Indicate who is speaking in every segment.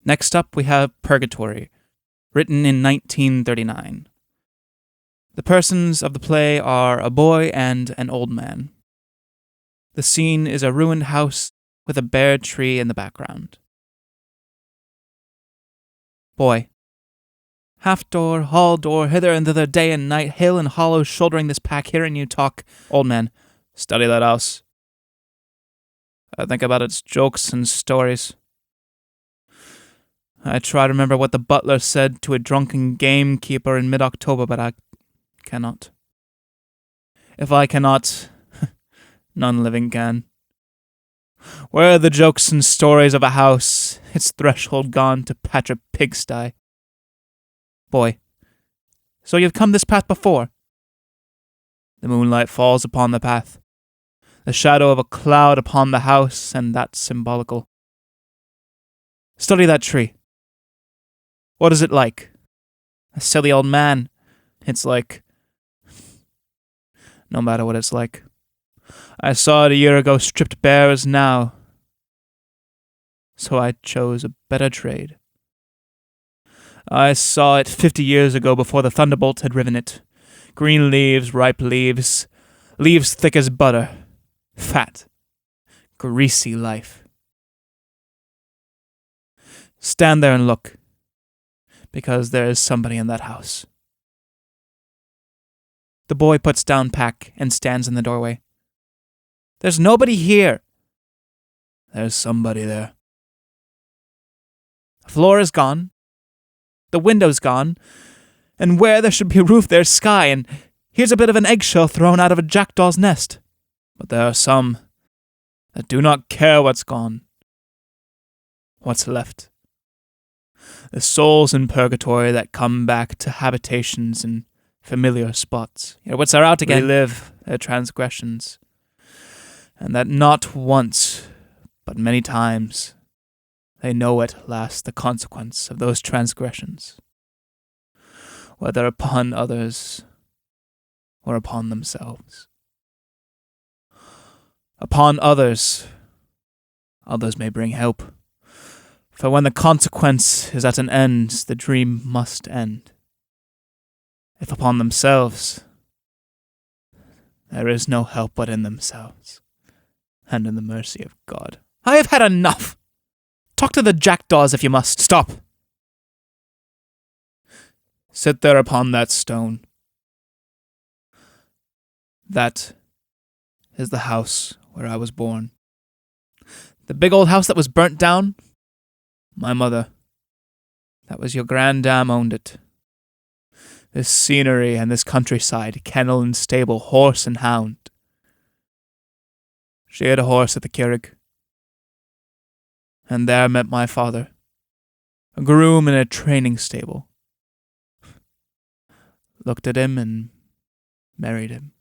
Speaker 1: Next up, we have Purgatory, written in 1939. The persons of the play are a boy and an old man. The scene is a ruined house with a bare tree in the background. Boy. Half door, hall door, hither and thither, day and night, hill and hollow, shouldering this pack, hearing you talk. Old man. Study that house. I think about its jokes and stories. I try to remember what the butler said to a drunken gamekeeper in mid-October, but I cannot. If I cannot, none living can. Where are the jokes and stories of a house, its threshold gone to patch a pigsty? Boy. So you've come this path before? The moonlight falls upon the path. The shadow of a cloud upon the house, and that's symbolical. Study that tree. What is it like? A silly old man. It's like... No matter what it's like. I saw it a year ago, stripped bare as now. So I chose a better trade. I saw it 50 years ago before the thunderbolt had riven it. Green leaves, ripe leaves, leaves thick as butter, fat, greasy life. Stand there and look, because there is somebody in that house. The boy puts down pack and stands in the doorway. There's nobody here. There's somebody there. The floor is gone. The window's gone. And where there should be a roof, there's sky. And here's a bit of an eggshell thrown out of a jackdaw's nest. But there are some that do not care what's gone. What's left? The souls in purgatory that come back to habitations and familiar spots. What's are out again? Relive their transgressions. And that not once, but many times, they know at last the consequence of those transgressions, whether upon others or upon themselves. Upon others, others may bring help, for when the consequence is at an end, the dream must end. If upon themselves, there is no help but in themselves, and in the mercy of God. I have had enough! Talk to the jackdaws if you must. Stop! Sit there upon that stone. That is the house where I was born. The big old house that was burnt down? My mother. That was your grandam owned it. This scenery and this countryside, kennel and stable, horse and hound. She had a horse at the Keurig. And there met my father, a groom in a training stable. Looked at him and married him.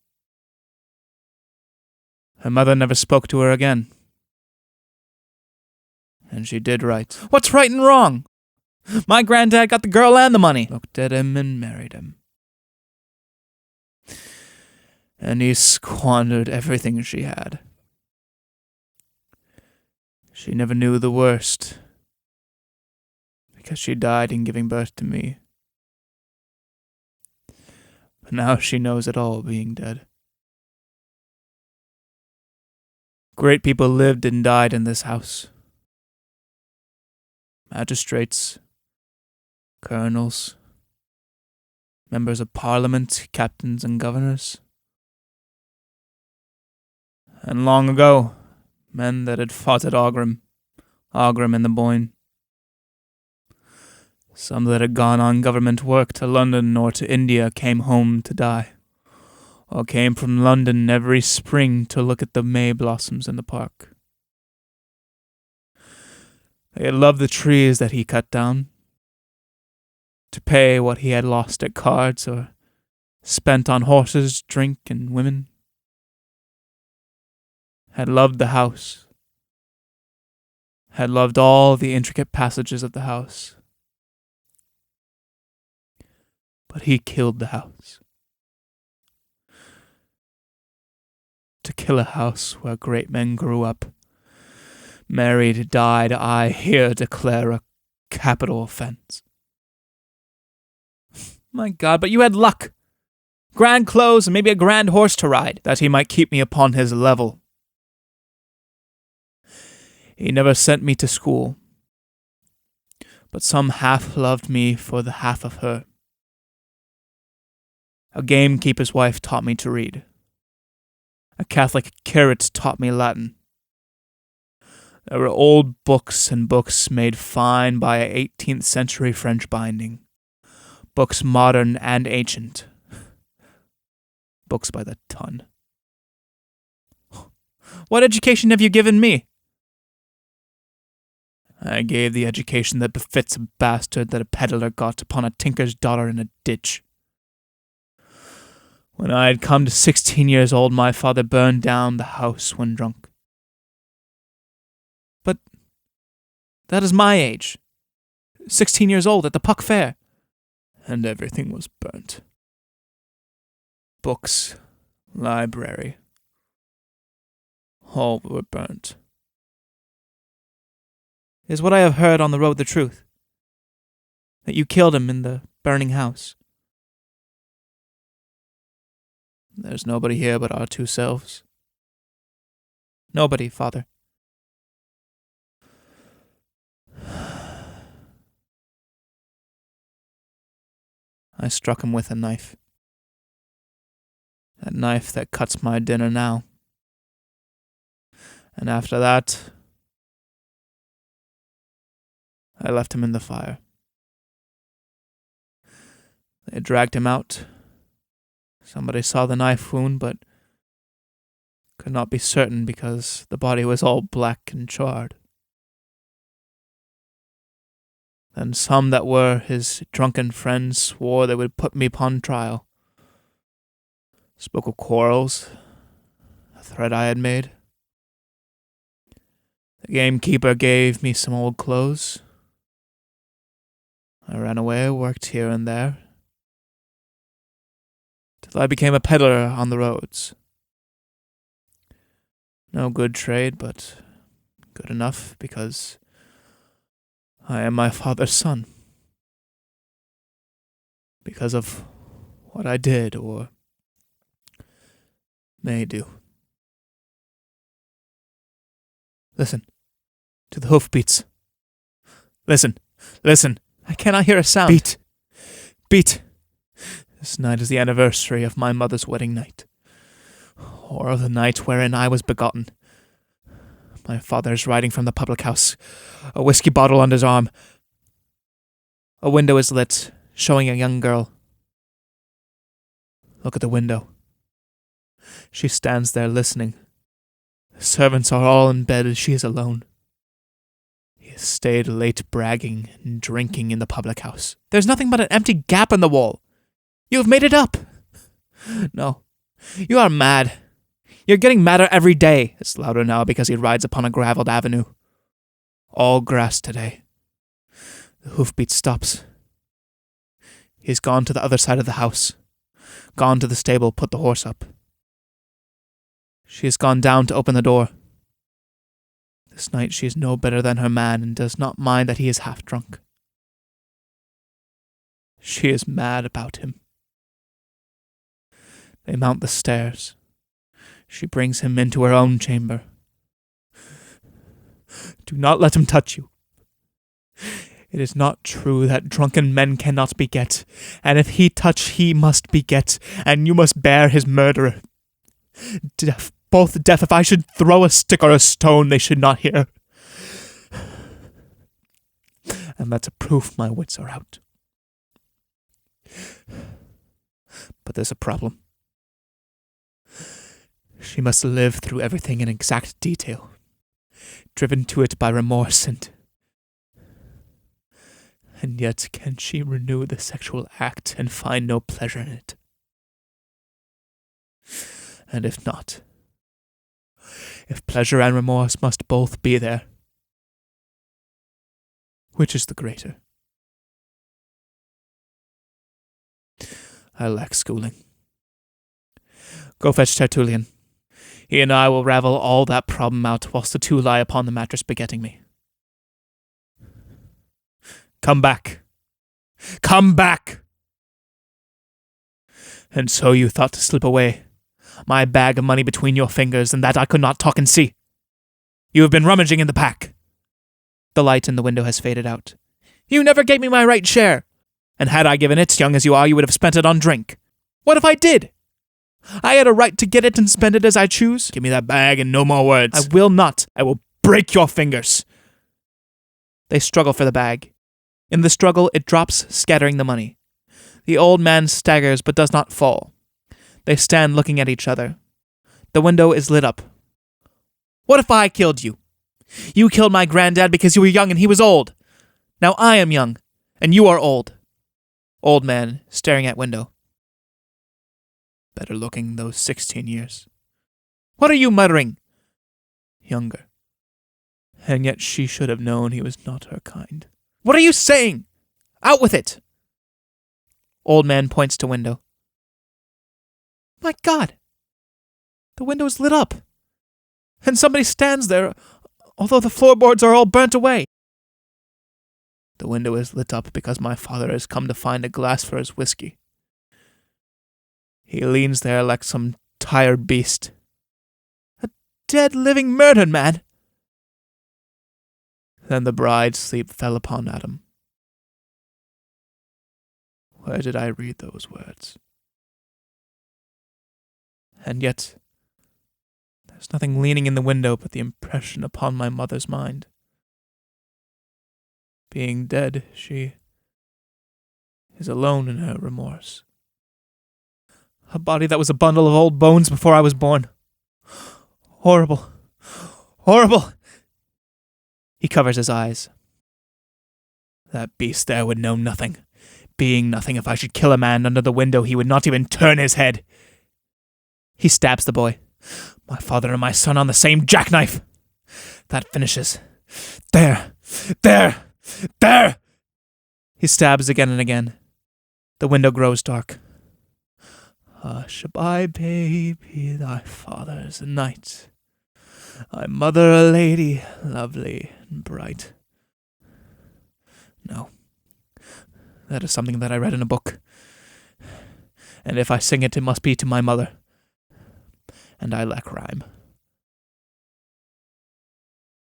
Speaker 1: Her mother never spoke to her again. And she did right. What's right and wrong? My granddad got the girl and the money. Looked at him and married him. And he squandered everything she had. She never knew the worst, because she died in giving birth to me. But now she knows it all, being dead. Great people lived and died in this house. Magistrates, colonels, members of parliament, captains and governors. And long ago, men that had fought at Aughrim in the Boyne. Some that had gone on government work to London or to India came home to die, or came from London every spring to look at the May blossoms in the park. They had loved the trees that he cut down, to pay what he had lost at cards or spent on horses, drink, and women. Had loved the house, had loved all the intricate passages of the house. But he killed the house. To kill a house where great men grew up, married, died, I here declare a capital offence. My God, but you had luck. Grand clothes and maybe a grand horse to ride, that he might keep me upon his level. He never sent me to school, but some half loved me for the half of her. A gamekeeper's wife taught me to read. A Catholic curate taught me Latin. There were old books and books made fine by an 18th century French binding. Books modern and ancient. Books by the ton. What education have you given me? I gave the education that befits a bastard that a peddler got upon a tinker's daughter in a ditch. When I had come to 16 years old, my father burned down the house when drunk. But that is my age. 16 years old at the Puck Fair. And everything was burnt. Books, library, all were burnt. Is what I have heard on the road the truth? That you killed him in the burning house? There's nobody here but our two selves. Nobody, Father. I struck him with a knife. That knife that cuts my dinner now. And after that, I left him in the fire. They dragged him out. Somebody saw the knife wound, but could not be certain because the body was all black and charred. Then some that were his drunken friends swore they would put me upon trial. Spoke of quarrels, a threat I had made. The gamekeeper gave me some old clothes. I ran away, worked here and there, till I became a peddler on the roads. No good trade, but good enough because I am my father's son. Because of what I did or may do. Listen to the hoofbeats. Listen. I cannot hear a sound. Beat. This night is the anniversary of my mother's wedding night, or of the night wherein I was begotten. My father is riding from the public house, a whiskey bottle on his arm. A window is lit, showing a young girl. Look at the window. She stands there listening. The servants are all in bed and she is alone. He has stayed late bragging and drinking in the public house. There's nothing but an empty gap in the wall. You have made it up. No, you are mad. You're getting madder every day. It's louder now because he rides upon a gravelled avenue. All grass today. The hoofbeat stops. He's gone to the other side of the house. Gone to the stable, put the horse up. She has gone down to open the door. This night she is no better than her man and does not mind that he is half drunk. She is mad about him. They mount the stairs. She brings him into her own chamber. Do not let him touch you. It is not true that drunken men cannot beget, and if he touch, he must beget, and you must bear his murderer. Deaf, both deaf, if I should throw a stick or a stone, they should not hear. And that's a proof my wits are out. But there's a problem. She must live through everything in exact detail, driven to it by remorse and yet can she renew the sexual act and find no pleasure in it? And if not, if pleasure and remorse must both be there, which is the greater? I lack schooling. Go fetch Tertullian. He and I will ravel all that problem out whilst the two lie upon the mattress begetting me. Come back. Come back! And so you thought to slip away, my bag of money between your fingers, and that I could not talk and see. You have been rummaging in the pack. The light in the window has faded out. You never gave me my right share. And had I given it, young as you are, you would have spent it on drink. What if I did? I had a right to get it and spend it as I choose. Give me that bag and no more words. I will not. I will break your fingers. They struggle for the bag. In the struggle, it drops, scattering the money. The old man staggers but does not fall. They stand looking at each other. The window is lit up. What if I killed you? You killed my granddad because you were young and he was old. Now I am young, and you are old. Old man, staring at window. Better looking those 16 years. What are you muttering? Younger. And yet she should have known he was not her kind. What are you saying? Out with it! Old man points to window. My God! The window is lit up. And somebody stands there, although the floorboards are all burnt away. The window is lit up because my father has come to find a glass for his whiskey. He leans there like some tired beast. A dead, living, murdered man! Then the bride's sleep fell upon Adam. Where did I read those words? And yet, there's nothing leaning in the window but the impression upon my mother's mind. Being dead, she is alone in her remorse. A body that was a bundle of old bones before I was born. Horrible. Horrible! He covers his eyes. That beast there would know nothing. Being nothing, if I should kill a man under the window, he would not even turn his head. He stabs the boy. My father and my son on the same jackknife. That finishes. There! There! There! He stabs again and again. The window grows dark. Hush-a-bye, baby, thy father's a knight. Thy mother a lady, lovely and bright. No. That is something that I read in a book. And if I sing it, it must be to my mother. And I lack rhyme.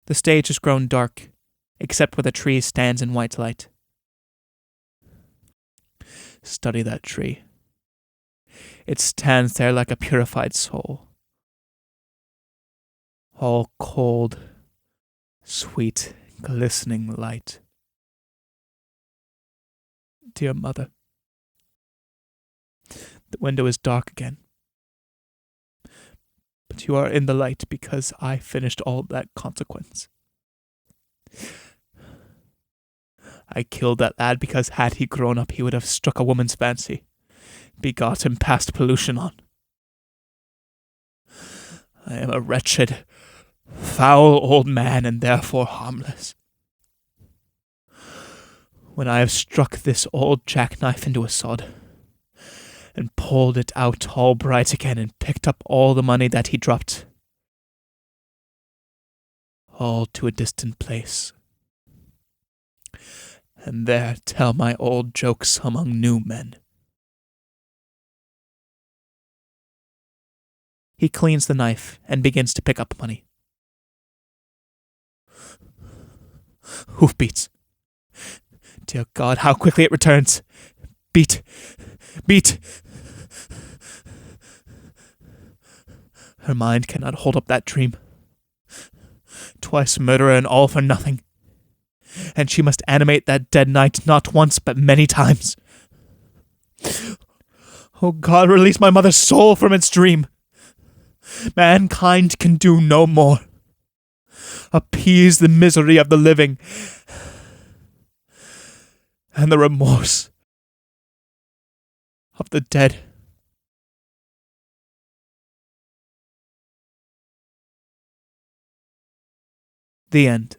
Speaker 1: The stage has grown dark, except where the tree stands in white light. Study that tree. It stands there like a purified soul. All cold, sweet, glistening light. Dear mother, the window is dark again. But you are in the light because I finished all that consequence. I killed that lad because had he grown up he would have struck a woman's fancy, begot and passed pollution on. I am a wretched, foul old man and therefore harmless. When I have struck this old jackknife into a sod, and pulled it out all bright again, and picked up all the money that he dropped, all to a distant place, and there tell my old jokes among new men. He cleans the knife and begins to pick up money. Hoofbeats. Dear God, how quickly it returns. Beat. Beat. Her mind cannot hold up that dream. Twice murderer and all for nothing. And she must animate that dead night not once but many times. Oh God, release my mother's soul from its dream. Mankind can do no more. Appease the misery of the living and the remorse of the dead. The end.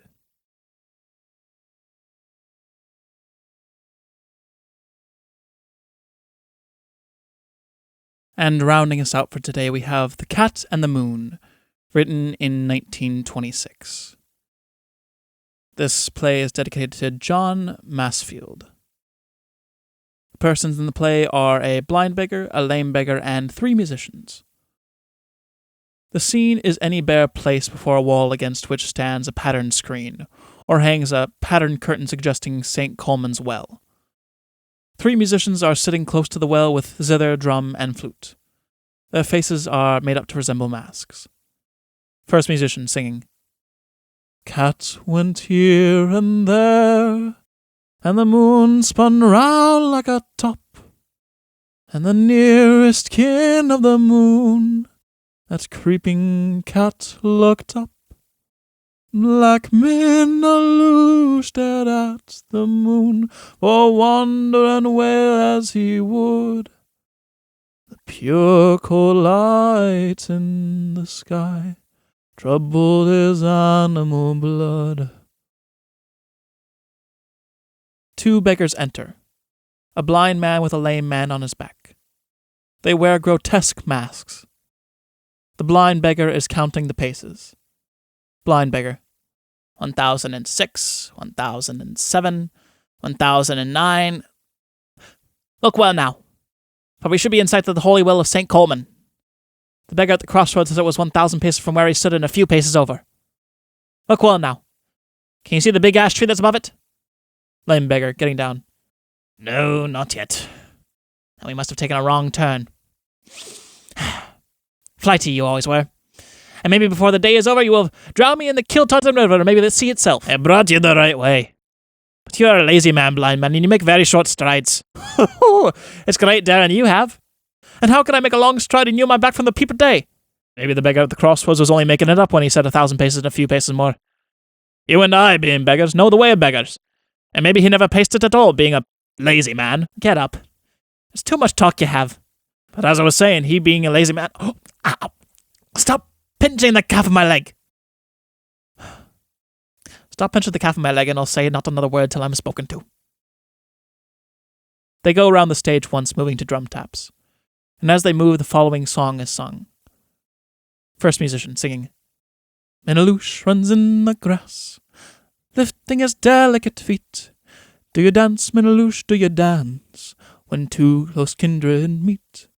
Speaker 2: And rounding us out for today, we have The Cat and the Moon, written in 1926. This play is dedicated to John Masefield. The persons in the play are a blind beggar, a lame beggar, and 3 musicians. The scene is any bare place before a wall against which stands a patterned screen, or hangs a patterned curtain suggesting Saint Colman's well. 3 musicians are sitting close to the well with zither, drum, and flute. Their faces are made up to resemble masks. First musician singing. Cat went here and there, and the moon spun round like a top, and the nearest kin of the moon, that creeping cat looked up. Black Minaloo stared at the moon, for wonder and wail as he would. The pure cold light in the sky troubled his animal blood. 2 beggars enter, a blind man with a lame man on his back. They wear grotesque masks. The blind beggar is counting the paces. Blind beggar. 1006, 1007, 1009. Look well now, for we should be in sight of the holy well of Saint Colman. The beggar at the crossroads says it was 1,000 paces from where he stood and a few paces over. Look well now. Can you see the big ash tree that's above it? Lame beggar, getting down. No, not yet. And we must have taken a wrong turn. Flighty you always were. And maybe before the day is over you will drown me in the Kiltartan River, or maybe the sea itself. I brought you the right way. But you are a lazy man, blind man, and you make very short strides. It's great daring you have. And how can I make a long stride and you on my back from the peep of day? Maybe the beggar at the crossroads was only making it up when he said 1,000 paces and a few paces more. You and I, being beggars, know the way of beggars. And maybe he never paced it at all, being a lazy man. Get up. There's too much talk you have. But as I was saying, he being a lazy man... Oh, ow. Stop pinching the calf of my leg. Stop pinching the calf of my leg and I'll say not another word till I'm spoken to. They go around the stage once, moving to drum taps. And as they move, the following song is sung. First musician singing. Minaloosh runs in the grass, lifting his delicate feet. Do you dance, Minaloosh, do you dance, when 2 close kindred meet?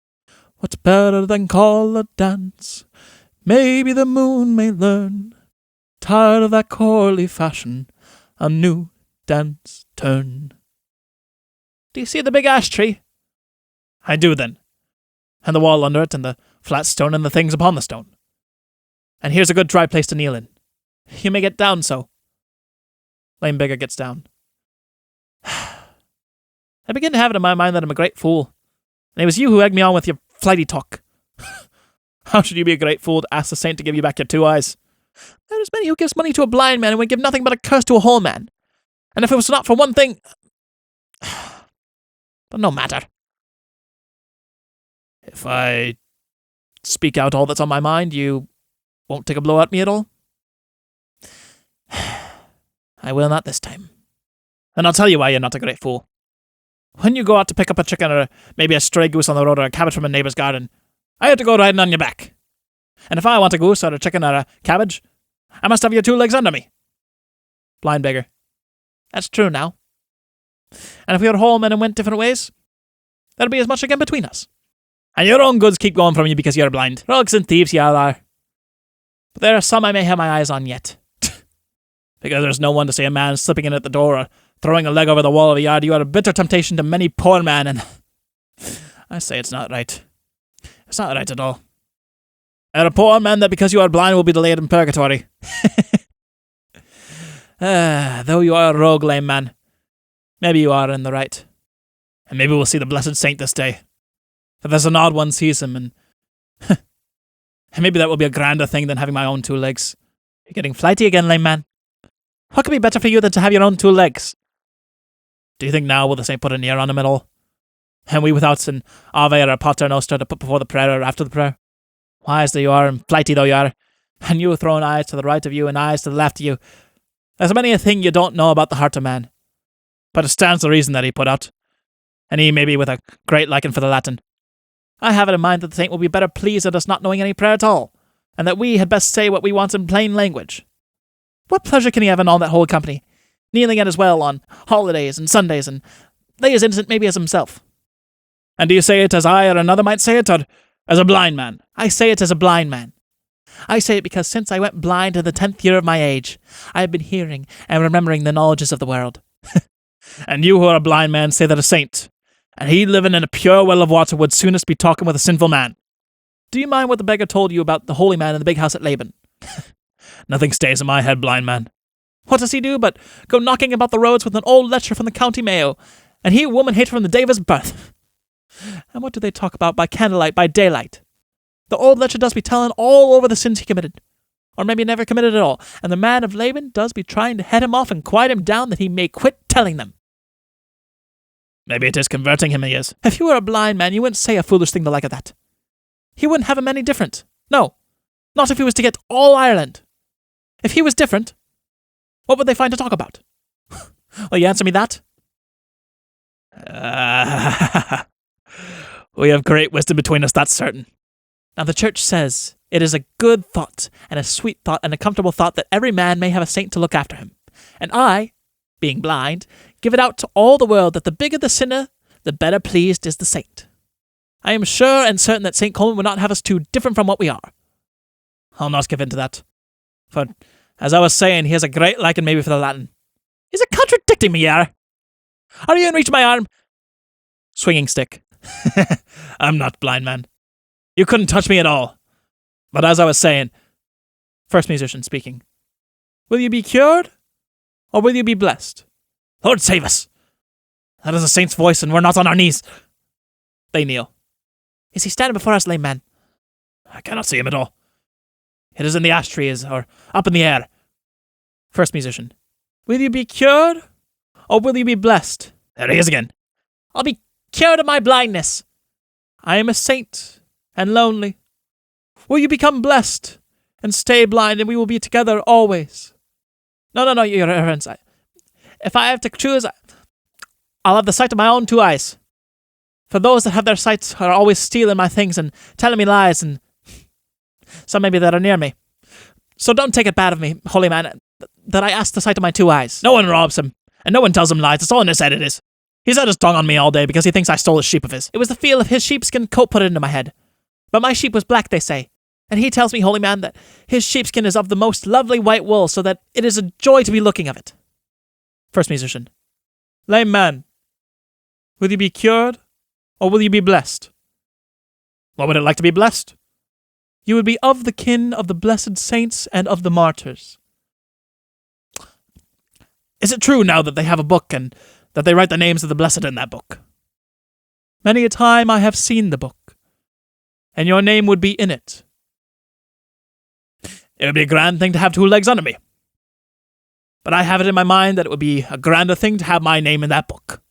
Speaker 2: What's better than call a dance? Maybe the moon may learn. Tired of that corely fashion, a new dance turn. Do you see the big ash tree? I do then. And the wall under it, and the flat stone, and the things upon the stone. And here's a good dry place to kneel in. You may get down so. Lame beggar gets down. I begin to have it in my mind that I'm a great fool. And it was you who egged me on with your flighty talk. How should you be a great fool to ask the saint to give you back your 2 eyes? There is many who gives money to a blind man and would give nothing but a curse to a whole man. And if it was not for one thing... But no matter. If I speak out all that's on my mind, you won't take a blow at me at all? I will not this time. And I'll tell you why you're not a great fool. When you go out to pick up a chicken or maybe a stray goose on the road or a cabbage from a neighbour's garden, I have to go riding on your back. And if I want a goose or a chicken or a cabbage, I must have your 2 legs under me. Blind beggar. That's true now. And if we were whole men and went different ways, there'd be as much again between us. And your own goods keep going from you because you're blind. Rogues and thieves you all are. But there are some I may have my eyes on yet. Because there's no one to see a man slipping in at the door or throwing a leg over the wall of a yard. You are a bitter temptation to many poor men, and I say it's not right. It's not right at all. There are poor men that because you are blind will be delayed in purgatory. Though you are a rogue, lame man, maybe you are in the right. And maybe we'll see the blessed saint this day. That there's an odd one sees him, and maybe that will be a grander thing than having my own 2 legs. You're getting flighty again, lame man. What could be better for you than to have your own 2 legs? Do you think now will the saint put an ear on him at all? And we without an Ave or a Pater Noster to put before the prayer or after the prayer? Wise though you are, and flighty though you are, and you throwing eyes to the right of you and eyes to the left of you, there's many a thing you don't know about the heart of man. But it stands to reason that he put out, and he may be with a great liking for the Latin. I have it in mind that the saint will be better pleased at us not knowing any prayer at all, and that we had best say what we want in plain language. What pleasure can he have in all that whole company, kneeling at his well on holidays and Sundays, and lay as innocent maybe as himself.
Speaker 1: And do you say it as I or another might say it, or as a blind man?
Speaker 2: I say it as a blind man. I say it because since I went blind in the 10th year of my age, I have been hearing and remembering the knowledges of the world.
Speaker 1: And you who are a blind man say that a saint, and he living in a pure well of water, would soonest be talking with a sinful man.
Speaker 2: Do you mind what the beggar told you about the holy man in the big house at Laban?
Speaker 1: Nothing stays in my head, blind man.
Speaker 2: What does he do but go knocking about the roads with an old lecturer from the county Mayo, and he a woman hated from the day of his birth? And what do they talk about by candlelight, by daylight? The old lecturer does be telling all over the sins he committed, or maybe never committed at all, and the man of Laban does be trying to head him off and quiet him down that he may quit telling them.
Speaker 1: Maybe it is converting him he is.
Speaker 2: If you were a blind man, you wouldn't say a foolish thing the like of that. He wouldn't have him any different. No, not if he was to get all Ireland. If he was different, what would they find to talk about? Will you answer me that?
Speaker 1: We have great wisdom between us, that's certain.
Speaker 2: Now the church says it is a good thought, and a sweet thought, and a comfortable thought that every man may have a saint to look after him. And I, being blind, give it out to all the world that the bigger the sinner, the better pleased is the saint. I am sure and certain that Saint Colman would not have us too different from what we are.
Speaker 1: I'll not give in to that. For, as I was saying, he has a great liking maybe for the Latin.
Speaker 2: Is it contradicting me, Yara? Are you in reach of my arm?
Speaker 1: Swinging stick. I'm not blind man. You couldn't touch me at all. But as I was saying,
Speaker 2: first musician speaking, will you be cured, or will you be blessed?
Speaker 1: Lord save us! That is a saint's voice, and we're not on our knees.
Speaker 2: They kneel. Is he standing before us, lame man?
Speaker 1: I cannot see him at all. It is in the ash trees, or up in the air.
Speaker 2: First musician, will you be cured, or will you be blessed?
Speaker 1: There he is again.
Speaker 2: I'll be cured of my blindness. I am a saint, and lonely. Will you become blessed, and stay blind, and we will be together always? No, your reverence. If I have to choose, I'll have the sight of my own two eyes. For those that have their sight are always stealing my things and telling me lies, and some maybe that are near me. So don't take it bad of me, holy man, that I ask the sight of my two eyes.
Speaker 1: No one robs him, and no one tells him lies. It's all in his head, it is. He's had his tongue on me all day because he thinks I stole a sheep of his.
Speaker 2: It was the feel of his sheepskin coat put it into my head. But my sheep was black, they say. And he tells me, holy man, that his sheepskin is of the most lovely white wool, so that it is a joy to be looking of it. First musician, lame man, will you be cured, or will you be blessed?
Speaker 1: What would it like to be blessed?
Speaker 2: You would be of the kin of the blessed saints and of the martyrs.
Speaker 1: Is it true now that they have a book, and that they write the names of the blessed in that book?
Speaker 2: Many a time I have seen the book, and your name would be in it.
Speaker 1: It would be a grand thing to have two legs under me. But I have it in my mind that it would be a grander thing to have my name in that book.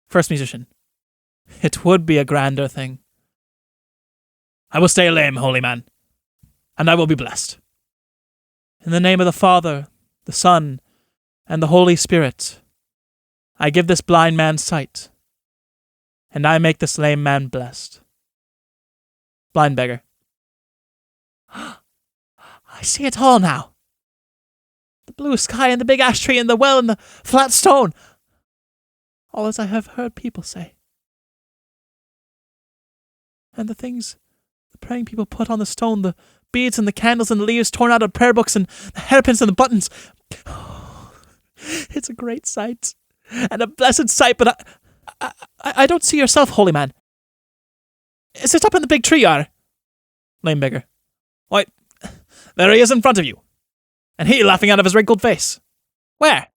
Speaker 2: First musician, it would be a grander thing.
Speaker 1: I will stay lame, holy man, and I will be blessed.
Speaker 2: In the name of the Father, the Son, and the Holy Spirit, I give this blind man sight, and I make this lame man blessed. Blind beggar. I see it all now. The blue sky and the big ash tree and the well and the flat stone. All as I have heard people say. And the things the praying people put on the stone, the beads and the candles and the leaves torn out of prayer books and the hairpins and the buttons. It's a great sight and a blessed sight, but I don't see yourself, holy man. Is it up in the big tree, yar? Lame beggar.
Speaker 1: Why, there he is in front of you, and he laughing out of his wrinkled face.
Speaker 2: Where?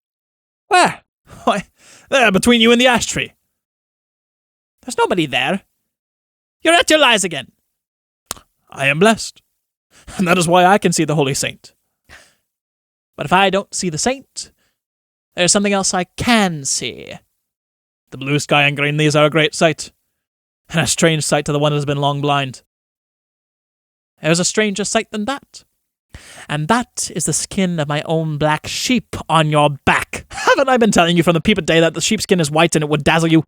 Speaker 2: Where?
Speaker 1: Why, there, between you and the ash tree.
Speaker 2: There's nobody there. You're at your lies again.
Speaker 1: I am blessed, and that is why I can see the holy saint.
Speaker 2: But if I don't see the saint, there's something else I can see.
Speaker 1: The blue sky and green leaves are a great sight, and a strange sight to the one who has been long blind.
Speaker 2: There's a stranger sight than that, and that is the skin of my own black sheep on your back.
Speaker 1: Haven't I been telling you from the peep of day that the sheepskin is white and it would dazzle you?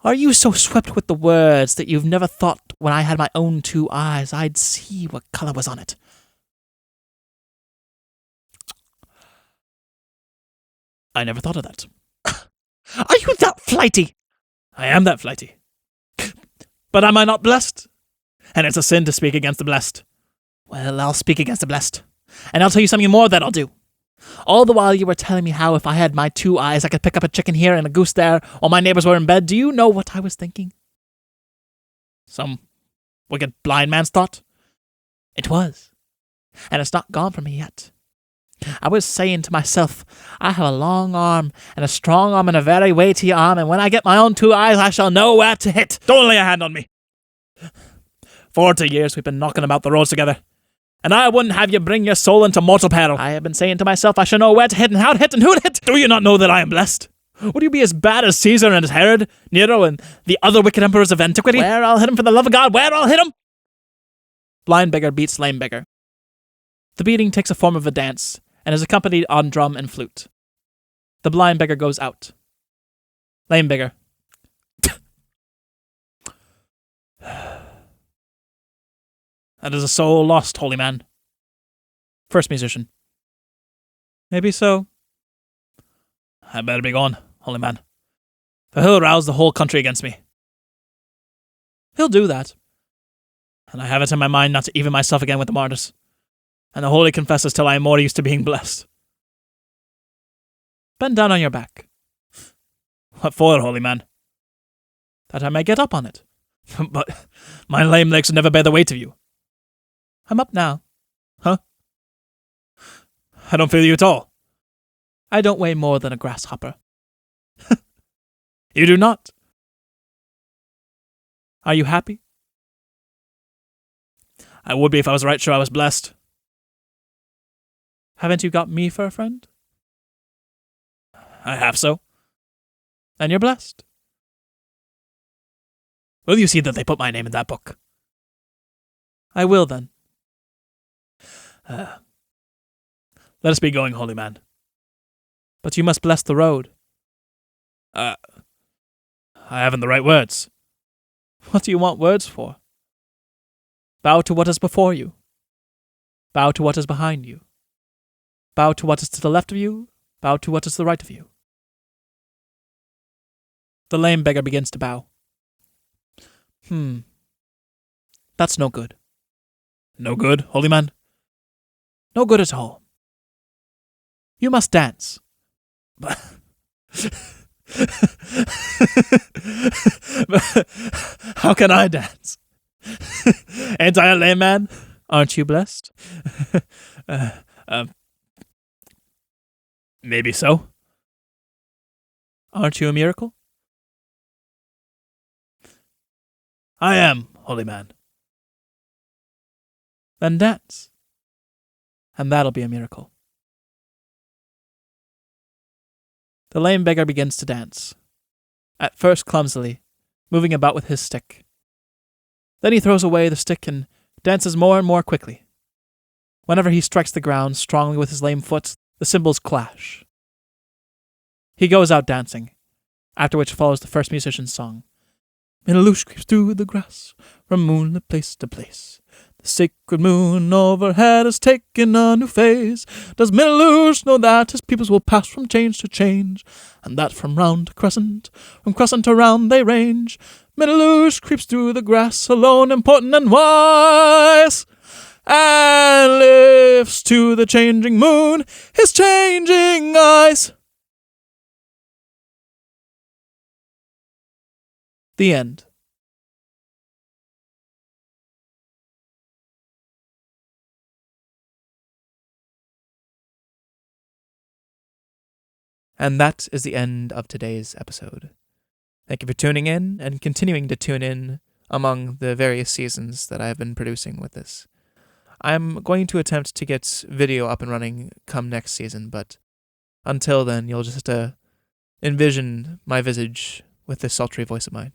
Speaker 2: Are you so swept with the words that you've never thought when I had my own two eyes I'd see what colour was on it? I never thought of that.
Speaker 1: Are you that flighty?
Speaker 2: I am that flighty. But am I not blessed? And it's a sin to speak against the blessed.
Speaker 1: Well, I'll speak against the blessed. And I'll tell you something more that I'll do. All the while you were telling me how if I had my 2 eyes I could pick up a chicken here and a goose there while my neighbours were in bed, do you know what I was thinking?
Speaker 2: Some wicked blind man's thought?
Speaker 1: It was. And it's not gone from me yet. I was saying to myself, I have a long arm and a strong arm and a very weighty arm, and when I get my own 2 eyes I shall know where to hit.
Speaker 2: Don't lay a hand on me. 40 years we've been knocking about the roads together, and I wouldn't have you bring your soul into mortal peril.
Speaker 1: I have been saying to myself I shall know where to hit and how to hit and who to hit.
Speaker 2: Do you not know that I am blessed? Would you be as bad as Caesar and as Herod, Nero, and the other wicked emperors of antiquity?
Speaker 1: Where I'll hit him, for the love of God, where I'll hit him!
Speaker 2: Blind beggar beats lame beggar. The beating takes a form of a dance, and is accompanied on drum and flute. The blind beggar goes out. Lame beggar. That is a soul lost, holy man. First musician. Maybe so. I better be gone, holy man, for he'll rouse the whole country against me. He'll do that. And I have it in my mind not to even myself again with the martyrs, and the holy confessors till I am more used to being blessed. Bend down on your back. What for, holy man? That I may get up on it. But my lame legs would never bear the weight of you. I'm up now. Huh? I don't feel you at all. I don't weigh more than a grasshopper. You do not? Are you happy? I would be if I was right sure I was blessed. Haven't you got me for a friend? I have so. Then you're blessed. Will you see that they put my name in that book? I will, then. Let us be going, holy man. But you must bless the road. I haven't the right words. What do you want words for? Bow to what is before you. Bow to what is behind you. Bow to what is to the left of you. Bow to what is to the right of you. The lame beggar begins to bow. That's no good. No good, holy man? No good at all. You must dance. But how can I dance? Ain't I a lame man? Aren't you blessed? Maybe so. Aren't you a miracle? I am, holy man. Then dance. And that'll be a miracle. The lame beggar begins to dance, at first clumsily, moving about with his stick. Then he throws away the stick and dances more and more quickly. Whenever he strikes the ground strongly with his lame foot, the cymbals clash. He goes out dancing, after which follows the first musician's song. Melaleuche creeps through the grass, from moonlit place to place. The sacred moon overhead has taken a new phase. Does Melaleuche know that his peoples will pass from change to change, and that from round to crescent, from crescent to round they range? Melaleuche creeps through the grass, alone, important and wise, and lifts to the changing moon his changing eyes. The end. And that is the end of today's episode. Thank you for tuning in and continuing to tune in among the various seasons that I have been producing with this. I'm going to attempt to get video up and running come next season, but until then, you'll just have to envision my visage with this sultry voice of mine.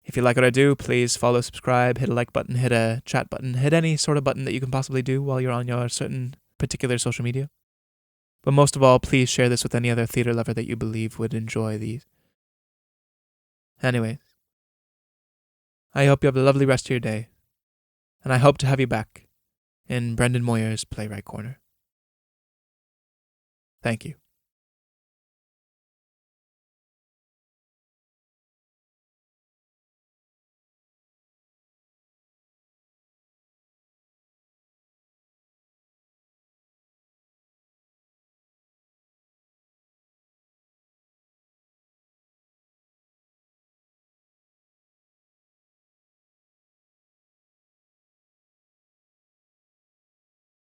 Speaker 2: If you like what I do, please follow, subscribe, hit a like button, hit a chat button, hit any sort of button that you can possibly do while you're on your certain particular social media. But most of all, please share this with any other theater lover that you believe would enjoy these. Anyways, I hope you have a lovely rest of your day, and I hope to have you back in Brendan Moir's Playwright Corner.
Speaker 1: Thank you.